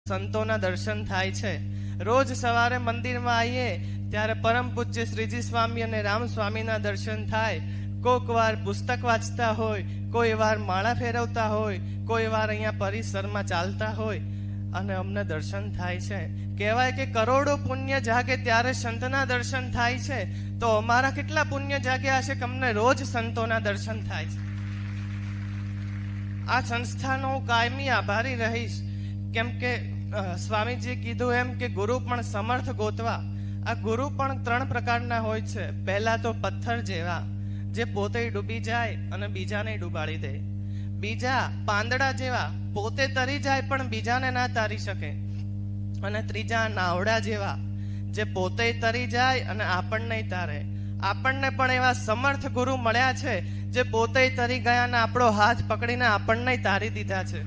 સંતોના દર્શન થાય છે। રોજ સવારે મંદિરમાં આવીએ ત્યારે પરમ પૂજ્ય શ્રીજી સ્વામી અને રામ સ્વામીના દર્શન થાય। કોઈક વાર પુસ્તક વાંચતા હોય, કોઈ વાર માળા ફેરવતા હોય, કોઈ વાર અહીંયા પરિસરમાં ચાલતા હોય અને અમને દર્શન થાય છે। કહેવાય કે કરોડો પુણ્ય જાગે ત્યારે સંતના દર્શન થાય છે, તો અમારા કેટલા પુણ્ય જાગ્યા હશે કે અમને રોજ સંતોના દર્શન થાય છે। આ સંસ્થાનો હું કાયમી આભારી રહીશ, કેમ કે સ્વામીજીએ કીધું એમ કે ગુરુ પણ સમર્થ ગોતવા। આ ગુરુ પણ 3 પ્રકારના હોય છે। પહેલા તો પથ્થર જેવા, જે પોતે ડૂબી જાય અને બીજાને ડૂબાડી દે। બીજા પાંદડા જેવા, પોતે તરી જાય પણ બીજાને ના તારી શકે। અને ત્રીજા નાવડા જેવા, જે પોતે તરી જાય અને આપણને તારે। આપણને પણ એવા સમર્થ ગુરુ મળ્યા છે, જે પોતે તરી ગયા અને આપણો હાથ પકડીને આપણને તારી દીધા છે।